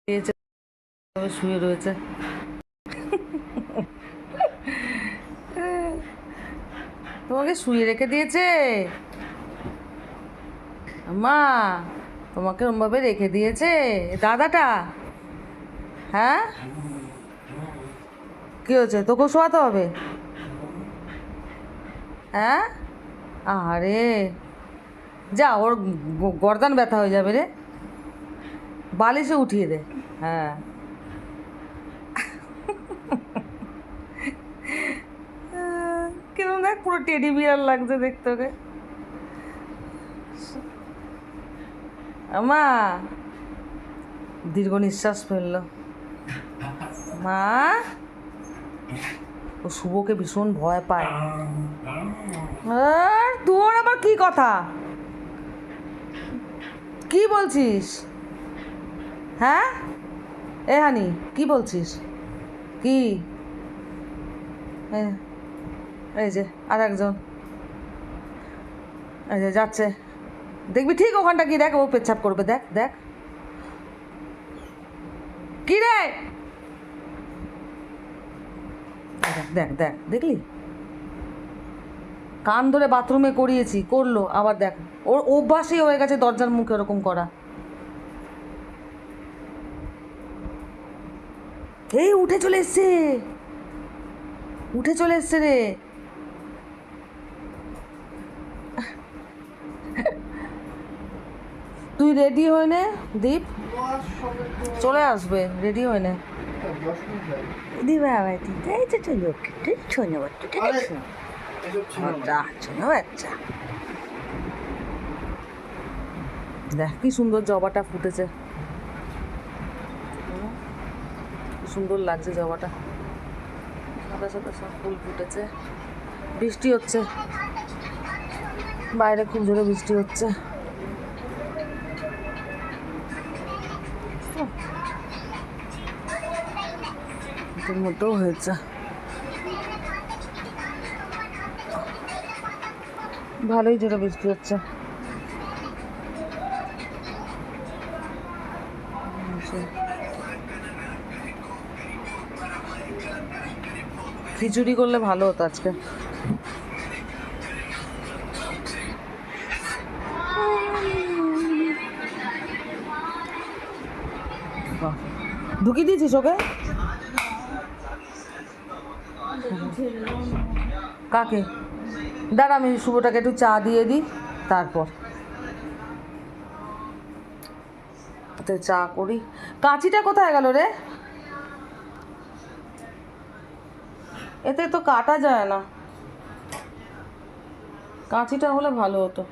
দিয়েছে, শুয়ে রয়েছে। তোমাকে শুয়ে রেখে দিয়েছে মা, তোমাকে ওরমভাবে রেখে দিয়েছে দাদাটা। হ্যাঁ, কি হয়েছে? তোকেও শোয়াতে হবে? হ্যাঁ, আরে যা, ওর গর্দান ব্যথা হয়ে যাবে রে, বালিশে উঠিয়ে দে। হ্যাঁ, কিরম দেখ, পুরো টেডি বিয়ার লাগছে দেখতে ওকে। মা দীর্ঘ নিঃশ্বাস ফেললো। মা, ও শুভকে ভীষণ ভয় পায়। আর তোর আবার কি কথা, কি বলছিস? হ্যাঁ, এ হানি, কি বলছিস? কি? এই যে আর একজন, এই যে যাচ্ছে, দেখবি ঠিক ওখানটা কি, দেখ ও পেচ্ছাপ করবে, দেখ দেখ। কি রে, দেখ দেখ, দেখলি? কান ধরে বাথরুমে করিয়েছি, করলো আবার, দেখ ওর অভ্যাসই হয়ে গেছে দরজার মুখে ওরকম করা। এই উঠে চলে এসছে, উঠে চলে এসছে রে। তুই রেডি হয়ে নে দীপ, চলে আসবে, রেডি হয়ে নে। দিবা এই তো চলো, ছোনো বাচ্চাটা দেখছো, ছোনো বাচ্চা। দেখ কি সুন্দর জবাটা ফুটেছে, কি সুন্দর লাগছে জবাটা, সাদা সাদা সব ফুল ফুটেছে। বৃষ্টি হচ্ছে বাইরে, খুব জোরে বৃষ্টি হচ্ছে। এর মধ্যেও হয়েছে, ভালোই জোরে বৃষ্টি হচ্ছে। খিচুড়ি করলে ভালো হতো আজকে। ঢুকিয়ে দিয়েছিস ওকে? কাকে? দাঁড়া, আমি শুভটাকে একটু চা দিয়ে দিই, তারপর চা করি। কাঁচিটা কোথায় গেল রে? এতে তো কাটা যায় না, কাঁচিটা হলে ভালো হতো।